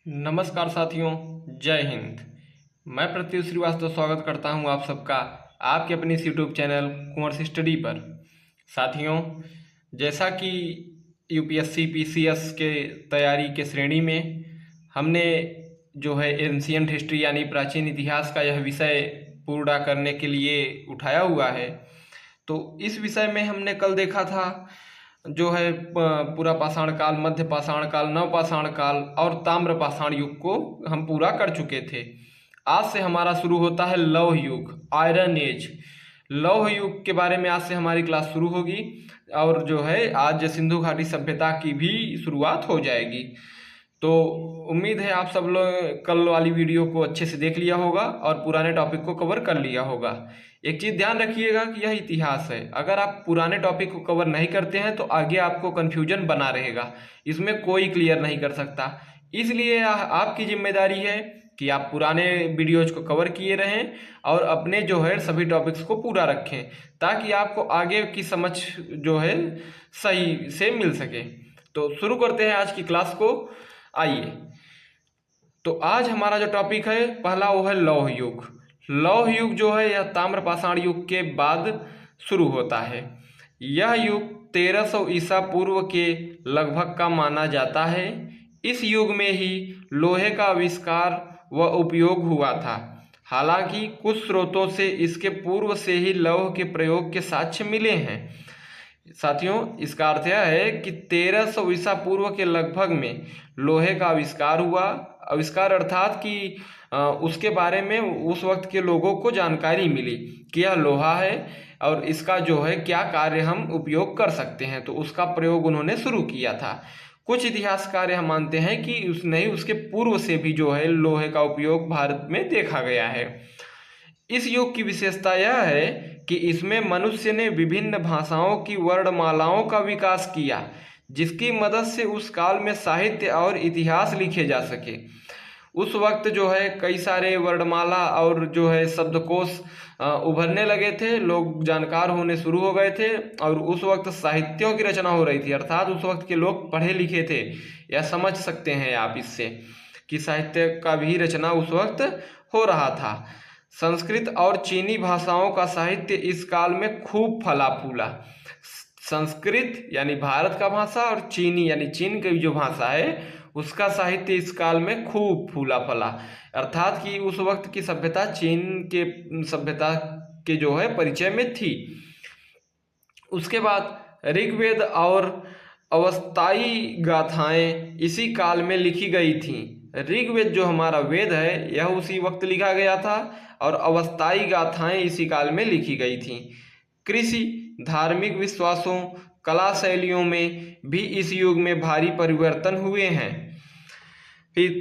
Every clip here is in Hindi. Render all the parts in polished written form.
नमस्कार साथियों, जय हिंद। मैं प्रत्युष श्रीवास्तव स्वागत करता हूं आप सबका आपके अपने इस यूट्यूब चैनल कुंवर स्टडी पर। साथियों, जैसा कि यूपीएससी पीसीएस के तैयारी के श्रेणी में हमने जो है एंशिएंट हिस्ट्री यानी प्राचीन इतिहास का यह विषय पूरा करने के लिए उठाया हुआ है। तो इस विषय में हमने कल देखा था जो है पूरा पाषाण काल, मध्य पाषाण काल, नव पाषाण काल और ताम्र पाषाण युग को हम पूरा कर चुके थे। आज से हमारा शुरू होता है लौह युग, आयरन एज। लौह युग के बारे में आज से हमारी क्लास शुरू होगी और जो है आज सिंधु घाटी सभ्यता की भी शुरुआत हो जाएगी। तो उम्मीद है आप सब लोग कल वाली वीडियो को अच्छे से देख लिया होगा और पुराने टॉपिक को कवर कर लिया होगा। एक चीज़ ध्यान रखिएगा कि यह इतिहास है, अगर आप पुराने टॉपिक को कवर नहीं करते हैं तो आगे आपको कन्फ्यूजन बना रहेगा, इसमें कोई क्लियर नहीं कर सकता। इसलिए आपकी जिम्मेदारी है कि आप पुराने वीडियोज को कवर किए रहें और अपने जो है सभी टॉपिक्स को पूरा रखें ताकि आपको आगे की समझ जो है सही से मिल सके। तो शुरू करते हैं आज की क्लास को। आइए, तो आज हमारा जो टॉपिक है पहला वो है लौह युग। लौह युग जो है यह ताम्र पाषाण युग के बाद शुरू होता है। यह युग 1300 ईसा पूर्व के लगभग का माना जाता है। इस युग में ही लोहे का आविष्कार व उपयोग हुआ था। हालांकि कुछ स्रोतों से इसके पूर्व से ही लौह के प्रयोग के साक्ष्य मिले हैं। साथियों, इसका अर्थ यह है कि 1300 ईसा पूर्व के लगभग में लोहे का आविष्कार हुआ। आविष्कार अर्थात कि उसके बारे में उस वक्त के लोगों को जानकारी मिली कि यह लोहा है और इसका जो है क्या कार्य हम उपयोग कर सकते हैं, तो उसका प्रयोग उन्होंने शुरू किया था। कुछ इतिहासकार यह मानते हैं कि उसके पूर्व से भी जो है लोहे का उपयोग भारत में देखा गया है। इस युग की विशेषता यह है कि इसमें मनुष्य ने विभिन्न भाषाओं की वर्णमालाओं का विकास किया, जिसकी मदद से उस काल में साहित्य और इतिहास लिखे जा सके। उस वक्त जो है कई सारे वर्णमाला और जो है शब्दकोश उभरने लगे थे, लोग जानकार होने शुरू हो गए थे और उस वक्त साहित्यों की रचना हो रही थी, अर्थात उस वक्त के लोग पढ़े लिखे थे। यह समझ सकते हैं आप इससे कि साहित्य का भी रचना उस वक्त हो रहा था। संस्कृत और चीनी भाषाओं का साहित्य इस काल में खूब फला फूला। संस्कृत यानी भारत का भाषा और चीनी यानी चीन की जो भाषा है उसका साहित्य इस काल में खूब फूला फला, अर्थात कि उस वक्त की सभ्यता चीन के सभ्यता के जो है परिचय में थी। उसके बाद ऋग्वेद और अवस्थाई गाथाएं इसी काल में लिखी गई थीं। ऋग्वेद जो हमारा वेद है यह उसी वक्त लिखा गया था और अवस्थाई गाथाएं इसी काल में लिखी गई थीं। कृषि, धार्मिक विश्वासों, कला शैलियों में भी इस युग में भारी परिवर्तन हुए हैं। फिर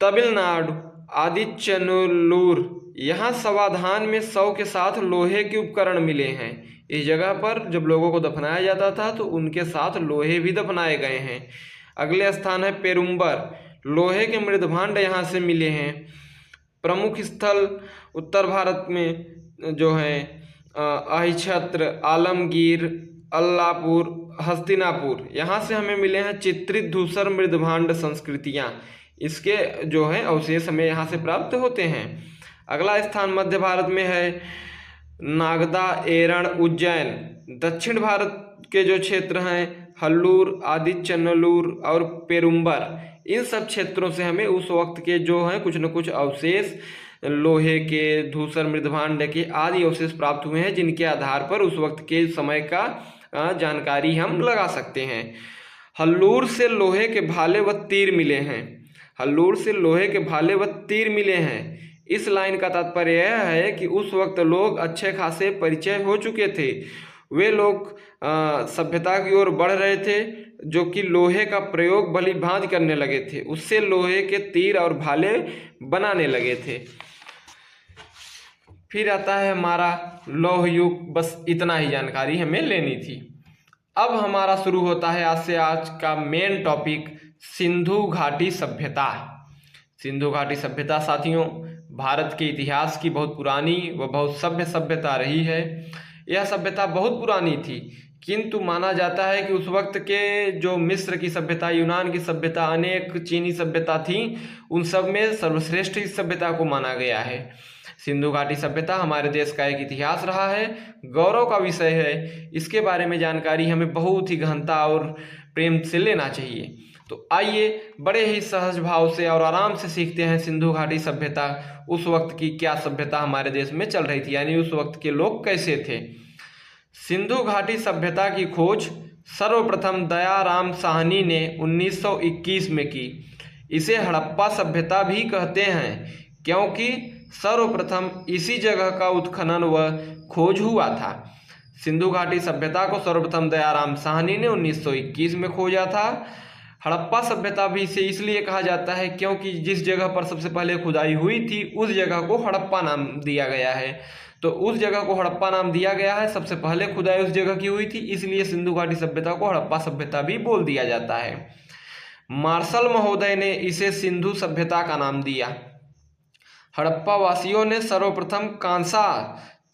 तमिलनाडु, आदिचनल्लूर, यहाँ समाधान में शव के साथ लोहे के उपकरण मिले हैं। इस जगह पर जब लोगों को दफनाया जाता था तो उनके साथ लोहे भी दफनाए गए हैं। अगले स्थान है पेरुम्बर, लोहे के मृदभांड यहाँ से मिले हैं। प्रमुख स्थल उत्तर भारत में जो है अहिछत्र, आलमगीर, अल्लापुर, हस्तिनापुर, यहाँ से हमें मिले हैं चित्रित धूसर मृदभांड संस्कृतियाँ। इसके जो है अवशेष हमें यहाँ से प्राप्त होते हैं। अगला स्थान मध्य भारत में है नागदा, एरण, उज्जैन। दक्षिण भारत के जो क्षेत्र हैं हल्लूर, आदिचनल्लूर और पेरुम्बर, इन सब क्षेत्रों से हमें उस वक्त के जो हैं कुछ न कुछ अवशेष लोहे के, धूसर मृदभांड के आदि अवशेष प्राप्त हुए हैं, जिनके आधार पर उस वक्त के समय का जानकारी हम लगा सकते हैं। हल्लूर से लोहे के भाले व तीर मिले हैं। हल्लूर से लोहे के भाले व तीर मिले हैं। इस लाइन का तात्पर्य यह है कि उस वक्त लोग अच्छे खासे परिचय हो चुके थे। वे लोग सभ्यता की ओर बढ़ रहे थे जो कि लोहे का प्रयोग भली भांति करने लगे थे, उससे लोहे के तीर और भाले बनाने लगे थे। फिर आता है हमारा लौह युग। बस इतना ही जानकारी हमें लेनी थी। अब हमारा शुरू होता है आज से आज का मेन टॉपिक, सिंधु घाटी सभ्यता। सिंधु घाटी सभ्यता साथियों भारत के इतिहास की बहुत पुरानी व बहुत सभ्य सभ्यता रही है। यह सभ्यता बहुत पुरानी थी किंतु माना जाता है कि उस वक्त के जो मिस्र की सभ्यता, यूनान की सभ्यता, अनेक चीनी सभ्यता थी, उन सब में सर्वश्रेष्ठ इस सभ्यता को माना गया है। सिंधु घाटी सभ्यता हमारे देश का एक इतिहास रहा है, गौरव का विषय है। इसके बारे में जानकारी हमें बहुत ही गहनता और प्रेम से लेना चाहिए। तो आइए बड़े ही सहज भाव से और आराम से सीखते हैं सिंधु घाटी सभ्यता उस वक्त की क्या सभ्यता हमारे देश में चल रही थी, यानी उस वक्त के लोग कैसे थे। सिंधु घाटी सभ्यता की खोज सर्वप्रथम दयाराम साहनी ने 1921 में की। इसे हड़प्पा सभ्यता भी कहते हैं क्योंकि सर्वप्रथम इसी जगह का उत्खनन व खोज हुआ था। सिंधु घाटी सभ्यता को सर्वप्रथम दयाराम साहनी ने 1921 में खोजा था। हड़प्पा सभ्यता भी इसे इसलिए कहा जाता है क्योंकि जिस जगह पर सबसे पहले खुदाई हुई थी उस जगह को हड़प्पा नाम दिया गया है। तो उस जगह को हड़प्पा नाम दिया गया है, सबसे पहले खुदाई उस जगह की हुई थी, इसलिए सिंधु घाटी सभ्यता को हड़प्पा सभ्यता भी बोल दिया जाता है। मार्शल महोदय ने इसे सिंधु सभ्यता का नाम दिया। हड़प्पा वासियों ने सर्वप्रथम कांसा,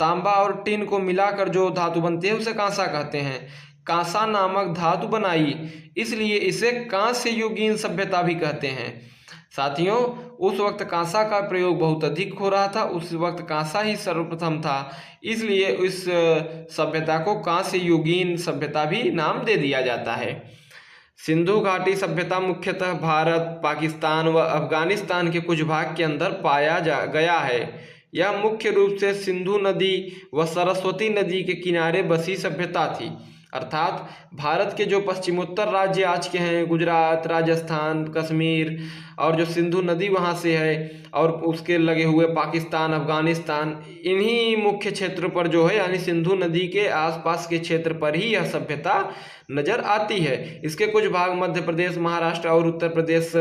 तांबा और टिन को मिलाकर जो धातु बनती है उसे कांसा कहते हैं, कांसा नामक धातु बनाई, इसलिए इसे कांस्य युगीन सभ्यता भी कहते हैं। साथियों, उस वक्त कांसा का प्रयोग बहुत अधिक हो रहा था, उस वक्त कांसा ही सर्वप्रथम था, इसलिए इस सभ्यता को कांस्य युगीन सभ्यता भी नाम दे दिया जाता है। सिंधु घाटी सभ्यता मुख्यतः भारत, पाकिस्तान व अफगानिस्तान के कुछ भाग के अंदर पाया गया है। यह मुख्य रूप से सिंधु नदी व सरस्वती नदी के किनारे बसी सभ्यता थी, अर्थात भारत के जो पश्चिमोत्तर राज्य आज के हैं, गुजरात, राजस्थान, कश्मीर और जो सिंधु नदी वहाँ से है और उसके लगे हुए पाकिस्तान, अफगानिस्तान, इन्हीं मुख्य क्षेत्र पर जो है यानी सिंधु नदी के आसपास के क्षेत्र पर ही यह सभ्यता नजर आती है। इसके कुछ भाग मध्य प्रदेश, महाराष्ट्र और उत्तर प्रदेश,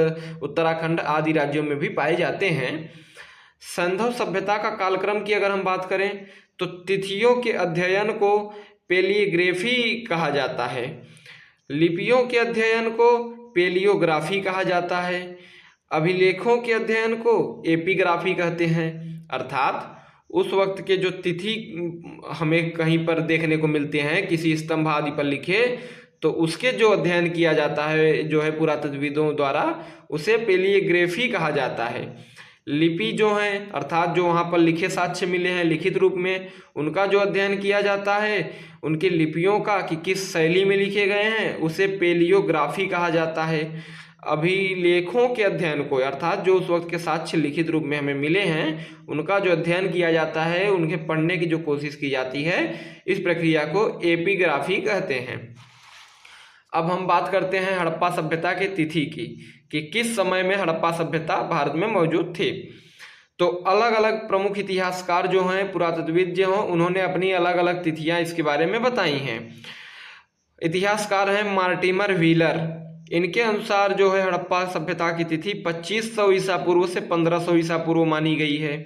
उत्तराखंड आदि राज्यों में भी पाए जाते हैं। सिंधु सभ्यता का कालक्रम की अगर हम बात करें तो तिथियों के अध्ययन को पेलियोग्राफी कहा जाता है, लिपियों के अध्ययन को पेलियोग्राफी कहा जाता है, अभिलेखों के अध्ययन को एपिग्राफी कहते हैं। अर्थात उस वक्त के जो तिथि हमें कहीं पर देखने को मिलते हैं किसी स्तंभ आदि पर लिखे, तो उसके जो अध्ययन किया जाता है जो है पुरातत्वविदों द्वारा, उसे पेलियोग्राफी कहा जाता है। लिपि जो हैं अर्थात जो वहाँ पर लिखे साक्ष्य मिले हैं लिखित रूप में, उनका जो अध्ययन किया जाता है, उनकी लिपियों का कि किस शैली में लिखे गए हैं, उसे पेलियोग्राफी कहा जाता है। अभिलेखों के अध्ययन को अर्थात जो उस वक्त के साक्ष्य लिखित रूप में हमें मिले हैं उनका जो अध्ययन किया जाता है, उनके पढ़ने की जो कोशिश की जाती है, इस प्रक्रिया को एपिग्राफी कहते हैं। अब हम बात करते हैं हड़प्पा सभ्यता की तिथि की कि किस समय में हड़प्पा सभ्यता भारत में मौजूद थी। तो अलग अलग प्रमुख इतिहासकार जो हैं, पुरातत्वविद जो हैं, उन्होंने अपनी अलग अलग तिथियां इसके बारे में बताई हैं। इतिहासकार हैं मार्टिमर व्हीलर, इनके अनुसार जो है हड़प्पा सभ्यता की तिथि 2500 ईसा पूर्व से 1500 ईसा पूर्व मानी गई है।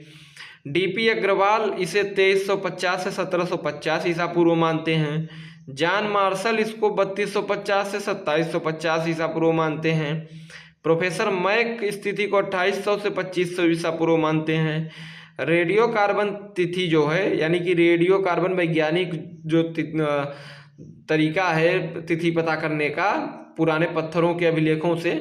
डीपी अग्रवाल इसे 2350 से 1750 ईसा पूर्व मानते हैं। जॉन मार्शल इसको 3250 से 2750 ईसा पूर्व मानते हैं। प्रोफेसर मैक स्थिति को 2800 से 2500 ईसा पूर्व मानते हैं। रेडियो कार्बन तिथि जो है यानी कि रेडियो कार्बन वैज्ञानिक जो तरीका है तिथि पता करने का पुराने पत्थरों के अभिलेखों से,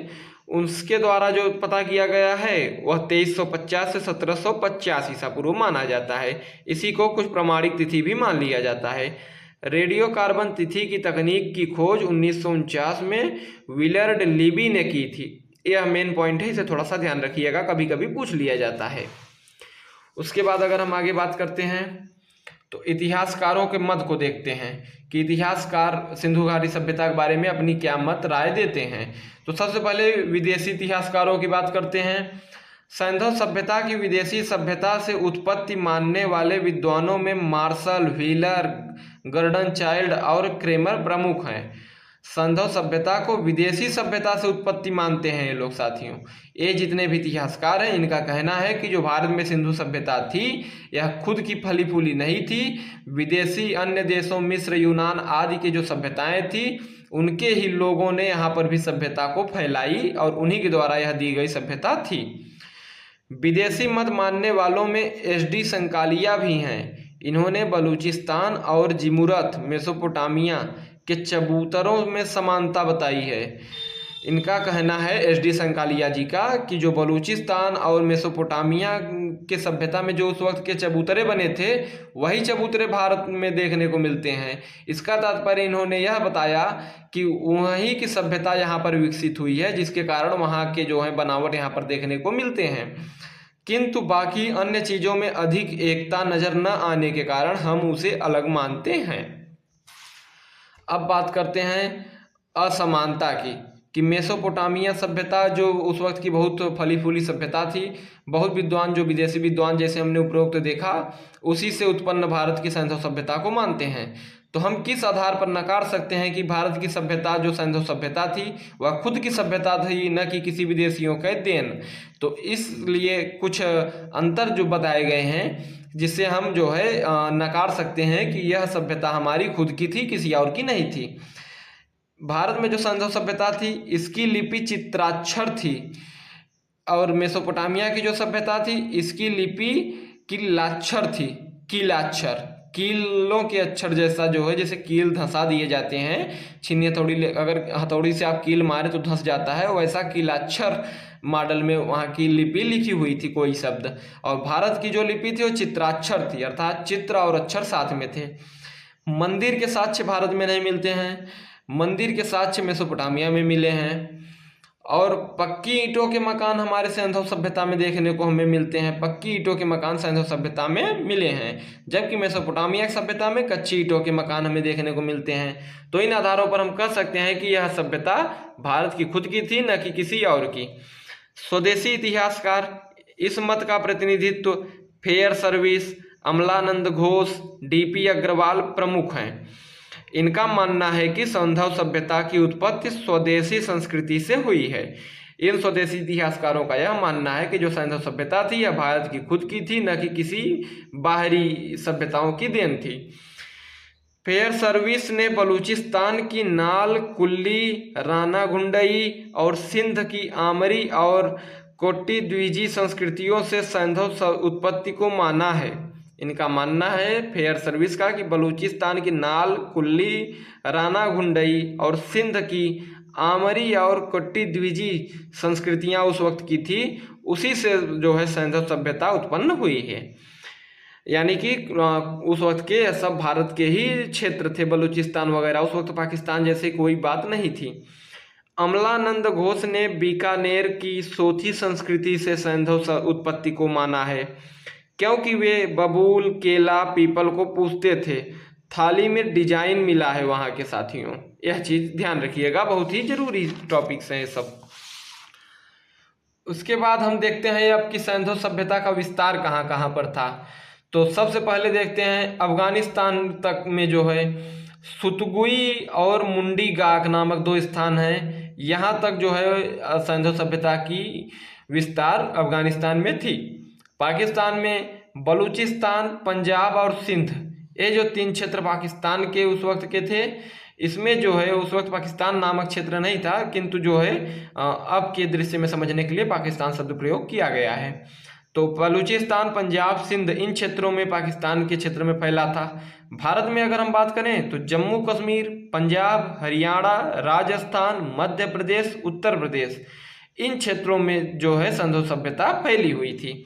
उसके द्वारा जो पता किया गया है वह 2350 से 1750 ईसा पूर्व माना जाता है। इसी को कुछ प्रमाणिक तिथि भी मान लिया जाता है। रेडियो कार्बन तिथि की तकनीक की खोज 1949 में विलर्ड लिबी ने की थी। यह मेन पॉइंट है, इसे थोड़ा सा ध्यान रखिएगा, कभी कभी पूछ लिया जाता है। उसके बाद अगर हम आगे बात करते हैं तो इतिहासकारों के मत को देखते हैं कि इतिहासकार सिंधु घाटी सभ्यता के बारे में अपनी क्या मत राय देते हैं। तो सबसे पहले विदेशी इतिहासकारों की बात करते हैं। सिंधु सभ्यता की विदेशी सभ्यता से उत्पत्ति मानने वाले विद्वानों में मार्शल, व्हीलर, गर्डन चाइल्ड और क्रेमर प्रमुख हैं। सिंधु सभ्यता को विदेशी सभ्यता से उत्पत्ति मानते हैं ये लोग। साथियों, ये जितने भी इतिहासकार हैं इनका कहना है कि जो भारत में सिंधु सभ्यता थी यह खुद की फली फूली नहीं थी, विदेशी अन्य देशों मिस्र, यूनान आदि की जो सभ्यताएं थी उनके ही लोगों ने यहाँ पर भी सभ्यता को फैलाई और उन्हीं के द्वारा यह दी गई सभ्यता थी। विदेशी मत मानने वालों में एसडी संकालिया भी हैं। इन्होंने बलूचिस्तान और जिमुरत, मेसोपोटामिया के चबूतरों में समानता बताई है। इनका कहना है एस.डी. संकालिया जी का कि जो बलूचिस्तान और मेसोपोटामिया के सभ्यता में जो उस वक्त के चबूतरे बने थे वही चबूतरे भारत में देखने को मिलते हैं। इसका तात्पर्य इन्होंने यह बताया कि वहीं की सभ्यता यहाँ पर विकसित हुई है, जिसके कारण वहाँ के जो है बनावट यहाँ पर देखने को मिलते हैं, किंतु बाकी अन्य चीज़ों में अधिक एकता नज़र न आने के कारण हम उसे अलग मानते हैं। अब बात करते हैं असमानता की कि मेसोपोटामिया सभ्यता जो उस वक्त की बहुत फली फूली सभ्यता थी, बहुत विद्वान जो विदेशी विद्वान जैसे हमने उपरोक्त देखा उसी से उत्पन्न भारत की सैंधव सभ्यता को मानते हैं। तो हम किस आधार पर नकार सकते हैं कि भारत की सभ्यता जो सैंधव सभ्यता थी वह खुद की सभ्यता थी, न कि किसी विदेशियों का देन। तो इसलिए कुछ अंतर जो बताए गए हैं जिससे हम जो है नकार सकते हैं कि यह सभ्यता हमारी खुद की थी, किसी और की नहीं थी। भारत में जो सैंधव सभ्यता थी इसकी लिपि चित्राक्षर थी, और मेसोपोटामिया की जो सभ्यता थी इसकी लिपि कीलाक्षर थी। कीलाक्षर कीलों के अक्षर जैसा जो है, जैसे कील धंसा दिए जाते हैं, छीनी हथौड़ी अगर हथौड़ी से आप कील मारे तो धंस जाता है, वैसा कीलाक्षर मॉडल में वहाँ की लिपि लिखी हुई थी कोई शब्द। और भारत की जो लिपि थी वो चित्राक्षर थी, अर्थात चित्र और अक्षर साथ में थे। मंदिर के साक्ष्य भारत में नहीं मिलते हैं, मंदिर के साक्ष्य मेसोपोटामिया में मिले हैं। और पक्की ईंटों के मकान हमारे सैंधव सभ्यता में देखने को हमें मिलते हैं, पक्की ईंटों के मकान सैंधव सभ्यता में मिले हैं, जबकि मेसोपोटामिया सभ्यता में कच्ची ईंटों के मकान हमें देखने को मिलते हैं। तो इन आधारों पर हम कह सकते हैं कि यह सभ्यता भारत की खुद की थी, न कि किसी और की। स्वदेशी इतिहासकार इस मत का प्रतिनिधित्व Fairservis, Amalananda Ghosh, D P. Agrawal प्रमुख हैं। इनका मानना है कि सैंधव सभ्यता की उत्पत्ति स्वदेशी संस्कृति से हुई है। इन स्वदेशी इतिहासकारों का यह मानना है कि जो सैंधव सभ्यता थी यह भारत की खुद की थी, न कि किसी बाहरी सभ्यताओं की देन थी। फेयर सर्विस ने बलूचिस्तान की नाल, कुल्ली, राना गुंडई और सिंध की आमरी और कोटी द्विजी संस्कृतियों से सैंधव उत्पत्ति को माना है। इनका मानना है फेयर सर्विस का कि बलूचिस्तान की नाल, कुल्ली, राना गुंडई और सिंध की आमरी और कोटी द्विजी संस्कृतियां उस वक्त की थी, उसी से जो है सैंधव सभ्यता उत्पन्न हुई है। यानी कि उस वक्त के सब भारत के ही क्षेत्र थे, बलूचिस्तान वगैरह, उस वक्त पाकिस्तान जैसे कोई बात नहीं थी। अमलानंद घोष ने बीकानेर की सोथी संस्कृति से सैंधव उत्पत्ति को माना है, क्योंकि वे बबूल, केला, पीपल को पूजते थे। थाली में डिजाइन मिला है वहाँ के साथियों, यह चीज़ ध्यान रखिएगा, बहुत ही जरूरी टॉपिक्स हैं ये सब। उसके बाद हम देखते हैं अब कि सैंधव सभ्यता का विस्तार कहाँ कहाँ पर था। तो सबसे पहले देखते हैं अफगानिस्तान तक में जो है सुतगुई और मुंडी गाक नामक दो स्थान हैं, यहाँ तक जो है सैंधव सभ्यता की विस्तार अफगानिस्तान में थी। पाकिस्तान में बलूचिस्तान, पंजाब और सिंध, ये जो तीन क्षेत्र पाकिस्तान के उस वक्त के थे, इसमें जो है उस वक्त पाकिस्तान नामक क्षेत्र नहीं था, किंतु जो है अब के दृश्य में समझने के लिए पाकिस्तान शब्द प्रयोग किया गया है। तो बलूचिस्तान, पंजाब, सिंध इन क्षेत्रों में पाकिस्तान के क्षेत्र में फैला था। भारत में अगर हम बात करें तो जम्मू कश्मीर, पंजाब, हरियाणा, राजस्थान, मध्य प्रदेश, उत्तर प्रदेश इन क्षेत्रों में जो है सैंधव सभ्यता फैली हुई थी।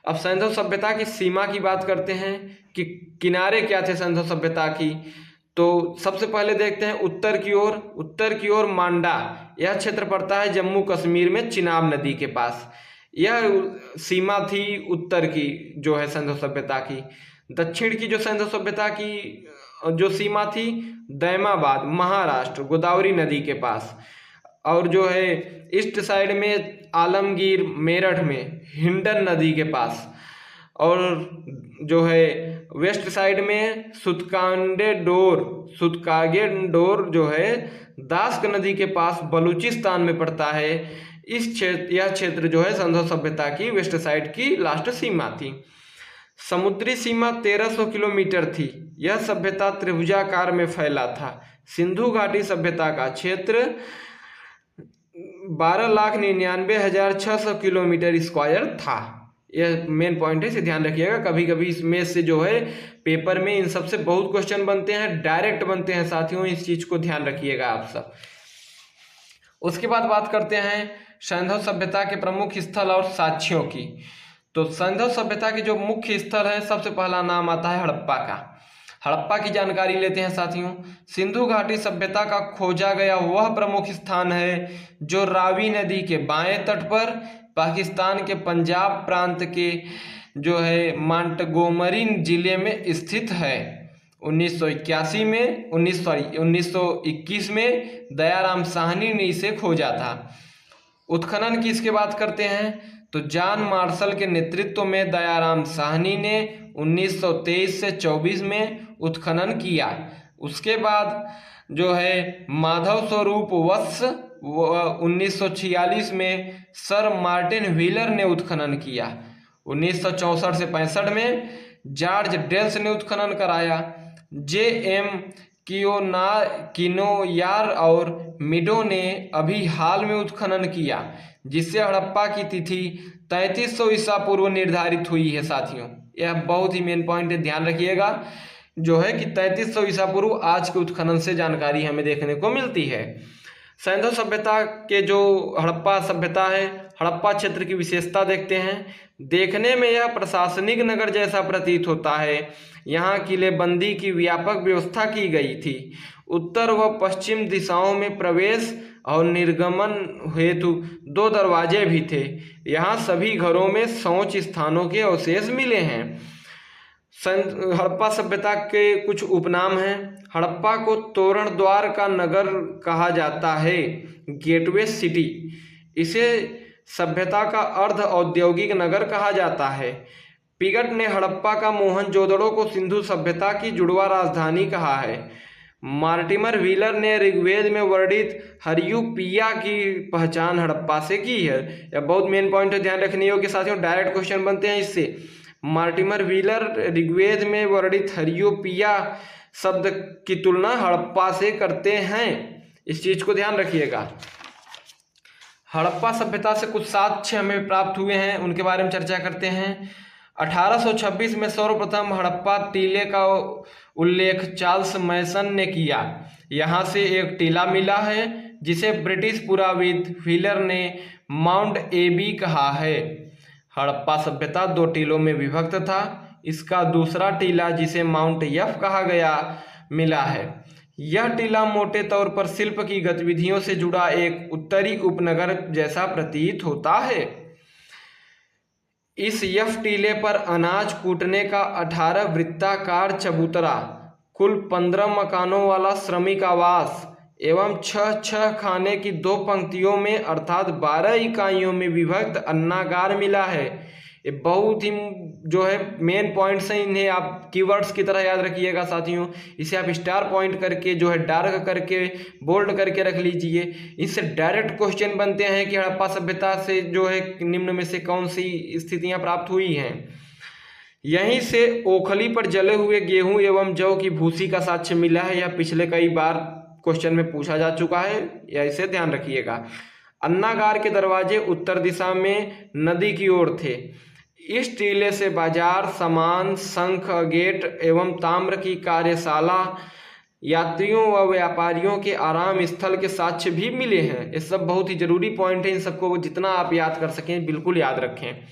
अब सैंधव सभ्यता की सीमा की बात करते हैं कि किनारे क्या थे सैंधव सभ्यता की। तो सबसे पहले देखते हैं उत्तर की ओर मांडा, यह क्षेत्र पड़ता है जम्मू कश्मीर में चिनाब नदी के पास। यह सीमा थी उत्तर की जो है सैंधव सभ्यता की। दक्षिण की जो सैंधव सभ्यता की जो सीमा थी दैमाबाद, महाराष्ट्र, गोदावरी नदी के पास। और जो है ईस्ट साइड में आलमगीर, मेरठ में हिंडन नदी के पास। और जो है वेस्ट साइड में सुतकागेडोर जो है दास्क नदी के पास बलूचिस्तान में पड़ता है। यह क्षेत्र जो है सैंधव सभ्यता की वेस्ट साइड की लास्ट सीमा थी। समुद्री सीमा 1300 किलोमीटर थी। यह सभ्यता त्रिभुजाकार में फैला था। सिंधु घाटी सभ्यता का क्षेत्र 12,99,600 किलोमीटर स्क्वायर था। यह मेन पॉइंट है, इसे ध्यान रखिएगा। कभी कभी इसमें से जो है पेपर में इन सबसे बहुत क्वेश्चन बनते हैं, डायरेक्ट बनते हैं साथियों, इस चीज को ध्यान रखिएगा आप सब। उसके बाद बात करते हैं सैंधव सभ्यता के प्रमुख स्थल और साक्ष्यों की। तो सैंधव सभ्यता के जो मुख्य स्थल है, सबसे पहला नाम आता है हड़प्पा का। हड़प्पा की जानकारी लेते हैं साथियों। सिंधु घाटी सभ्यता का खोजा गया वह प्रमुख स्थान है जो रावी नदी के बाएं तट पर पाकिस्तान के पंजाब प्रांत के जो है मांटगोमरी जिले में स्थित है। 1921 में दयाराम साहनी ने इसे खोजा था। उत्खनन की इसके बात करते हैं तो जॉन मार्शल के नेतृत्व में दयाराम साहनी ने 1923 से 24 में उत्खनन किया। उसके बाद जो है माधव स्वरूप वत्स 1946 में सर मार्टिन व्हीलर ने उत्खनन किया। 1964 से 65 में जॉर्ज डेल्स ने उत्खनन कराया। J.M. किनोयार और मिडो ने अभी हाल में उत्खनन किया, जिससे हड़प्पा की तिथि 3300 ईसा पूर्व निर्धारित हुई है साथियों। यह बहुत ही मेन पॉइंट है, ध्यान रखिएगा जो है कि 3300 ईसा पूर्व आज के उत्खनन से जानकारी हमें देखने को मिलती है। सैंधव सभ्यता के जो हड़प्पा सभ्यता है, हड़प्पा क्षेत्र की विशेषता देखते हैं। देखने में यह प्रशासनिक नगर जैसा प्रतीत होता है। यहाँ किलेबंदी की व्यापक व्यवस्था की गई थी। उत्तर व पश्चिम दिशाओं में प्रवेश और निर्गमन हेतु 2 दरवाजे भी थे। यहाँ सभी घरों में शौच स्थानों के अवशेष मिले हैं। हड़प्पा सभ्यता के कुछ उपनाम हैं। हड़प्पा को तोरण द्वार का नगर कहा जाता है, गेटवे सिटी। इसे सभ्यता का अर्ध औद्योगिक नगर कहा जाता है। पिगट ने हड़प्पा का मोहनजोदड़ो को सिंधु सभ्यता की जुड़वा राजधानी कहा है। मार्टिमर व्हीलर ने ऋग्वेद में वर्णित हरियुपिया की पहचान हड़प्पा से की है। यह बहुत मेन पॉइंट है, ध्यान रखने योग्य साथियों, डायरेक्ट क्वेश्चन बनते हैं इससे। मार्टिमर व्हीलर ऋग्वेद में वर्णित हरियुपिया शब्द की तुलना हड़प्पा से करते हैं, इस चीज को ध्यान रखिएगा। हड़प्पा सभ्यता से कुछ साक्ष्य हमें प्राप्त हुए हैं, उनके बारे में चर्चा करते हैं। 1826 में सर्वप्रथम हड़प्पा टीले का उल्लेख चार्ल्स मैसन ने किया। यहाँ से एक टीला मिला है जिसे ब्रिटिश पुराविद व्हीलर ने माउंट एबी कहा है। हड़प्पा सभ्यता 2 टीलों में विभक्त था। इसका दूसरा टीला जिसे माउंट यफ कहा गया मिला है। यह टीला मोटे तौर पर शिल्प की गतिविधियों से जुड़ा एक उत्तरी उपनगर जैसा प्रतीत होता है। इस यफ टीले पर अनाज कूटने का 18 वृत्ताकार चबूतरा, कुल 15 मकानों वाला श्रमिक आवास एवं 6 खाने की 2 पंक्तियों में अर्थात 12 इकाइयों में विभक्त अन्नागार मिला है। ये बहुत ही जो है मेन पॉइंट्स हैं, इन्हें आप कीवर्ड्स की तरह याद रखिएगा साथियों। इसे आप स्टार पॉइंट करके जो है डार्क करके बोल्ड करके रख लीजिए। इससे डायरेक्ट क्वेश्चन बनते हैं कि हड़प्पा सभ्यता से जो है निम्न में से कौन सी स्थितियां प्राप्त हुई हैं। यहीं से ओखली पर जले हुए गेहूं एवं जौ की भूसी का साक्ष्य मिला है। यह पिछले कई बार क्वेश्चन में पूछा जा चुका है, या इसे ध्यान रखिएगा। अन्नागार के दरवाजे उत्तर दिशा में नदी की ओर थे। इस टीले से बाजार, सामान, शंख, गेट एवं ताम्र की कार्यशाला, यात्रियों व व्यापारियों के आराम स्थल के साक्ष्य भी मिले हैं। ये सब बहुत ही जरूरी पॉइंट है, इन सबको जितना आप याद कर सकें बिल्कुल याद रखें।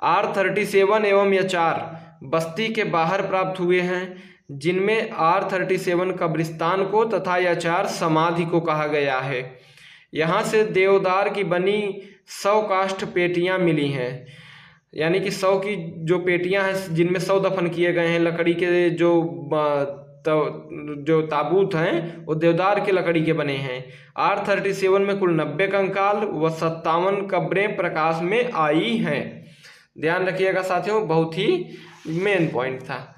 R37 एवं HR बस्ती के बाहर प्राप्त हुए हैं, जिनमें R37 कब्रिस्तान को तथा HR समाधि को कहा गया है। यहाँ से देवदार की बनी 100 काष्ठ पेटियाँ मिली हैं, यानी कि 100 की जो पेटियाँ हैं जिनमें 100 दफन किए गए हैं। लकड़ी के जो ताबूत हैं वो देवदार के लकड़ी के बने हैं। R37 में कुल 90 कंकाल व 57 कब्रें प्रकाश में आई हैं। ध्यान रखिएगा साथियों, बहुत ही मेन पॉइंट था।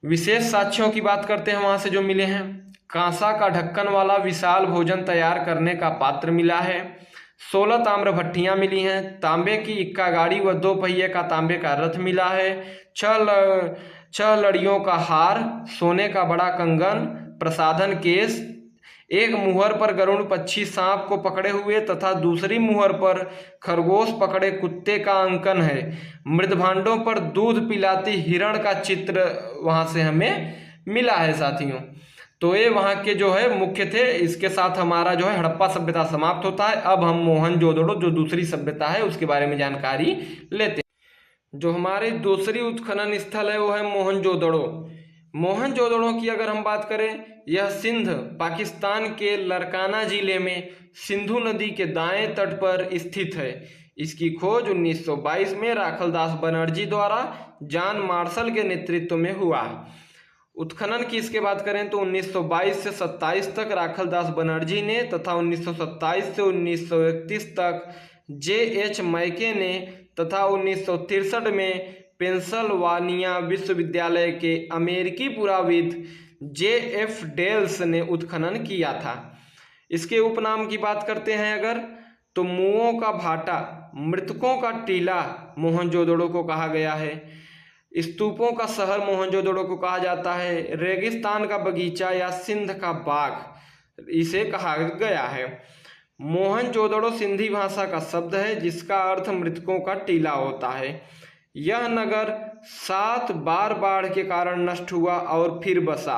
विशेष साक्ष्यों की बात करते हैं वहां से जो मिले हैं। कांसा का ढक्कन वाला विशाल भोजन तैयार करने का पात्र मिला है। 16 ताम्र भट्टियां मिली हैं। तांबे की इक्का गाड़ी व 2 पहिए का तांबे का रथ मिला है। 6 लड़ियों का हार, सोने का बड़ा कंगन, प्रसाधन केस एक मुहर पर गरुड़ पक्षी सांप को पकड़े हुए तथा दूसरी मुहर पर खरगोश पकड़े कुत्ते का अंकन है। मृदभांडों पर दूध पिलाती हिरण का चित्र वहां से हमें मिला है साथियों। तो ये वहाँ के जो है मुख्य थे। इसके साथ हमारा जो है हड़प्पा सभ्यता समाप्त होता है। अब हम मोहनजोदड़ो जो दूसरी सभ्यता है उसके बारे में जानकारी लेते हैं। जो हमारी दूसरी उत्खनन स्थल है वो है मोहनजोदड़ो। मोहनजोदड़ो की अगर हम बात करें, यह सिंध पाकिस्तान के लरकाना जिले में सिंधु नदी के दाएं तट पर स्थित है। इसकी खोज 1922 में राखलदास बनर्जी द्वारा जॉन मार्शल के नेतृत्व में हुआ। उत्खनन की इसके बात करें तो 1922 से 27 तक राखलदास बनर्जी ने तथा 1927 से 1931 तक J.H. मैके ने तथा 1963 में पेंसिल्वानिया विश्वविद्यालय के अमेरिकी पुराविद J.F. डेल्स ने उत्खनन किया था। इसके उपनाम की बात करते हैं अगर, तो मुओं का भाटा, मृतकों का टीला मोहनजोदड़ो को कहा गया है। स्तूपों का शहर मोहनजोदड़ो को कहा जाता है। रेगिस्तान का बगीचा या सिंध का बाग इसे कहा गया है। मोहनजोदड़ो सिंधी भाषा का शब्द है जिसका अर्थ मृतकों का टीला होता है। यह नगर 7 बार बाढ़ के कारण नष्ट हुआ और फिर बसा।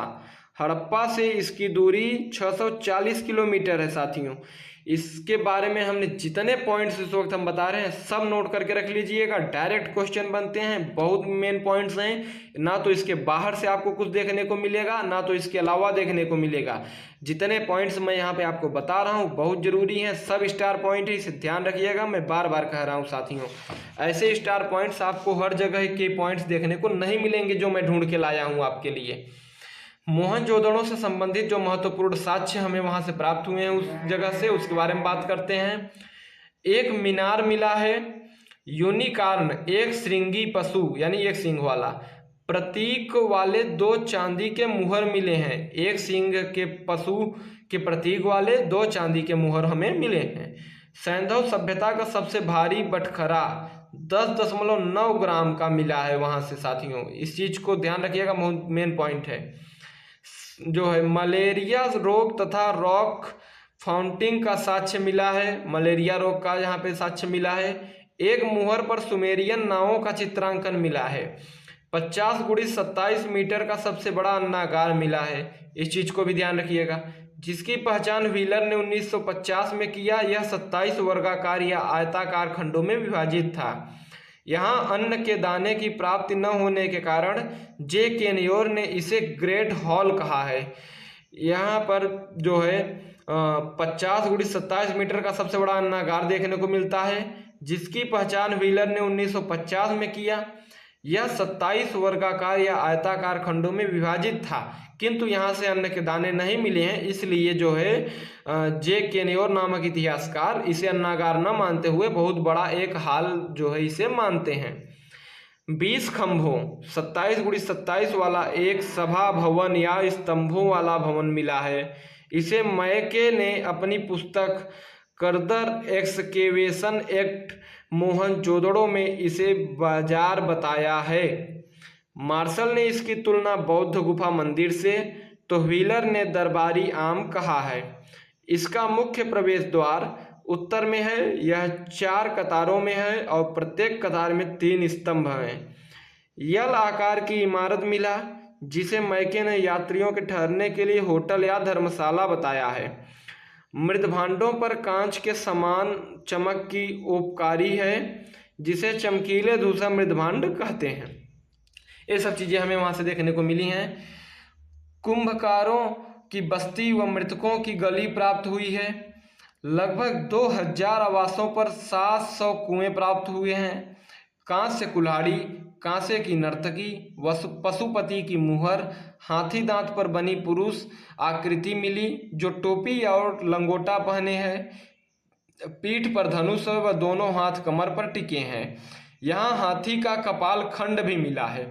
हड़प्पा से इसकी दूरी 640 किलोमीटर है साथियों। इसके बारे में हमने जितने पॉइंट्स इस वक्त हम बता रहे हैं सब नोट करके रख लीजिएगा। डायरेक्ट क्वेश्चन बनते हैं, बहुत मेन पॉइंट्स हैं। ना तो इसके बाहर से आपको कुछ देखने को मिलेगा, ना तो इसके अलावा देखने को मिलेगा। जितने पॉइंट्स मैं यहाँ पे आपको बता रहा हूँ बहुत जरूरी हैं, सब स्टार पॉइंट ही, इसे ध्यान रखिएगा। मैं बार बार कह रहा हूँ साथियों, ऐसे स्टार पॉइंट्स आपको हर जगह के पॉइंट्स देखने को नहीं मिलेंगे जो मैं ढूंढ के लाया हूँ आपके लिए। मोहनजोदड़ो से संबंधित जो महत्वपूर्ण साक्ष्य हमें वहां से प्राप्त हुए हैं उस जगह से, उसके बारे में बात करते हैं। एक मीनार मिला है। यूनिकॉर्न, एक श्रृंगी पशु यानी एक सींग वाला प्रतीक वाले 2 चांदी के मुहर मिले हैं। एक सींग के पशु के प्रतीक वाले 2 चांदी के मुहर हमें मिले हैं। सैंधव सभ्यता का सबसे भारी बटखरा 10.9 ग्राम का मिला है वहां से साथियों। इस चीज को ध्यान रखिएगा, मेन पॉइंट है। जो है मलेरिया रोग तथा रॉक फाउंटिंग का साक्ष्य मिला है। मलेरिया रोग का यहाँ पे साक्ष्य मिला है। एक मुहर पर सुमेरियन नावों का चित्रांकन मिला है। 50 × 27 मीटर का सबसे बड़ा अन्नागार मिला है। इस चीज को भी ध्यान रखिएगा, जिसकी पहचान व्हीलर ने 1950 में किया। यह 27 वर्गाकार या आयताकार खंडों में विभाजित था। यहाँ अन्न के दाने की प्राप्ति न होने के कारण जे केनियोर ने इसे ग्रेट हॉल कहा है। यहाँ पर जो है 50 × 27 मीटर का सबसे बड़ा अन्नागार देखने को मिलता है, जिसकी पहचान व्हीलर ने 1950 में किया। यह 27 वर्गाकार या आयताकार खंडों में विभाजित था, किंतु यहाँ से अन्न के दाने नहीं मिले हैं। इसलिए जो है जे केनियोर नामक इतिहासकार इसे अन्नागार न मानते हुए बहुत बड़ा एक हाल जो है इसे मानते हैं। 20 खंभों 27 × 27 वाला एक सभा भवन या स्तंभों वाला भवन मिला है। इसे मैके ने अपनी पुस्तक कर्दर एक्सकेवेशन एट मोहनजोदड़ो में इसे बाजार बताया है। मार्शल ने इसकी तुलना बौद्ध गुफा मंदिर से, तो व्हीलर ने दरबारी आम कहा है। इसका मुख्य प्रवेश द्वार उत्तर में है। यह 4 कतारों में है और प्रत्येक कतार में 3 स्तंभ हैं। यल आकार की इमारत मिला, जिसे मैके ने यात्रियों के ठहरने के लिए होटल या धर्मशाला बताया है। मृदभांडों पर कांच के समान चमक की ओपकारी है, जिसे चमकीले धूसर मृदभांड कहते हैं। ये सब चीजें हमें वहां से देखने को मिली हैं। कुंभकारों की बस्ती व मृतकों की गली प्राप्त हुई है। लगभग 2000 आवासों पर 700 कुएं प्राप्त हुए हैं। कांस्य कुल्हाड़ी, कांसे की नर्तकी, पशुपति की मुहर, हाथी दांत पर बनी पुरुष आकृति मिली जो टोपी और लंगोटा पहने हैं। पीठ पर धनुष व दोनों हाथ कमर पर टिके हैं। यहाँ हाथी का कपाल खंड भी मिला है।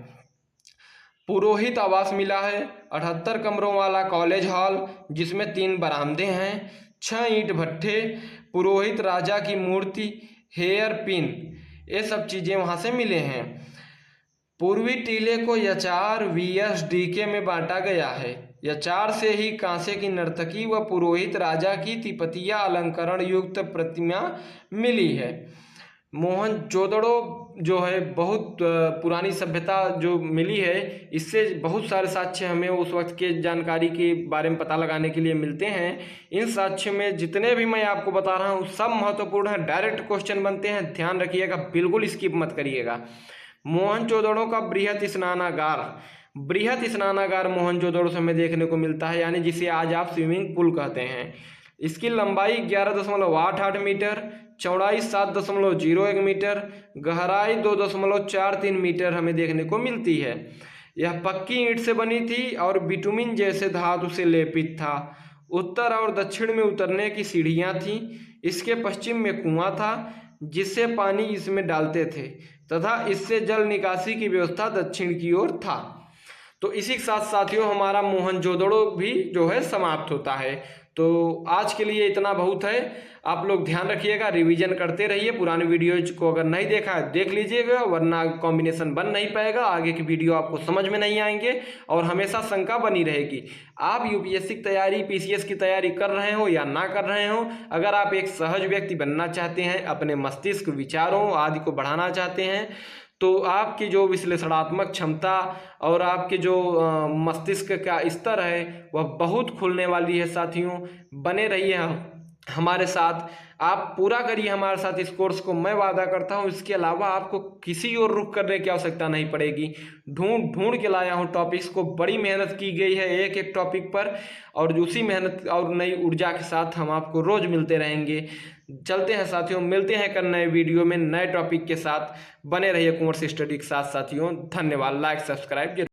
पुरोहित आवास मिला है। 78 कमरों वाला कॉलेज हॉल, जिसमें 3 बरामदे हैं, 6 ईंट भट्ठे, पुरोहित राजा की मूर्ति, हेयर पिन, ये सब चीजें वहां से मिले हैं। पूर्वी टीले को यचार VSDK में बांटा गया है। या 4 से ही कांसे की नर्तकी व पुरोहित राजा की तिपतिया अलंकरण युक्त प्रतिमा मिली है। मोहनजोदड़ो जो है बहुत पुरानी सभ्यता जो मिली है, इससे बहुत सारे साक्ष्य हमें उस वक्त के जानकारी के बारे में पता लगाने के लिए मिलते हैं। इन साक्ष्य में जितने भी मैं आपको बता रहा हूँ सब महत्वपूर्ण है, डायरेक्ट क्वेश्चन बनते हैं, ध्यान रखिएगा, बिल्कुल स्किप मत करिएगा। मोहनजोदड़ो का बृहत स्नानागार मोहनजोदड़ो से हमें देखने को मिलता है, यानी जिसे आज आप स्विमिंग पूल कहते हैं। इसकी लंबाई 11.88 मीटर, चौड़ाई 7.01 मीटर, गहराई 2.43 मीटर हमें देखने को मिलती है। यह पक्की ईंट से बनी थी और बिटुमिन जैसे धातु से लेपित था। उत्तर और दक्षिण में उतरने की सीढ़ियां थीं। इसके पश्चिम में कुआं था जिससे पानी इसमें डालते थे तथा इससे जल निकासी की व्यवस्था दक्षिण की ओर था। तो इसी के साथ साथियों हमारा मोहनजोदड़ो भी जो है समाप्त होता है। तो आज के लिए इतना बहुत है। आप लोग ध्यान रखिएगा, रिवीजन करते रहिए। पुराने वीडियोज को अगर नहीं देखा है देख लीजिएगा, वरना कॉम्बिनेशन बन नहीं पाएगा, आगे की वीडियो आपको समझ में नहीं आएंगे और हमेशा शंका बनी रहेगी। आप यूपीएससी की तैयारी, पीसीएस की तैयारी कर रहे हो या ना कर रहे हो, अगर आप एक सहज व्यक्ति बनना चाहते हैं, अपने मस्तिष्क विचारों आदि को बढ़ाना चाहते हैं, तो आपकी जो विश्लेषणात्मक क्षमता और आपके जो मस्तिष्क का स्तर है वह बहुत खुलने वाली है साथियों। बने रहिए हमारे साथ, आप पूरा करिए हमारे साथ इस कोर्स को, मैं वादा करता हूँ इसके अलावा आपको किसी और रुख करने की आवश्यकता नहीं पड़ेगी। ढूंढ के लाया हूँ टॉपिक्स को, बड़ी मेहनत की गई है एक एक टॉपिक पर, और उसी मेहनत और नई ऊर्जा के साथ हम आपको रोज मिलते रहेंगे। चलते हैं साथियों, मिलते हैं कल नए वीडियो में नए टॉपिक के साथ। बने रहिए कुंवर स्टडी के साथ साथियों। धन्यवाद, लाइक सब्सक्राइब।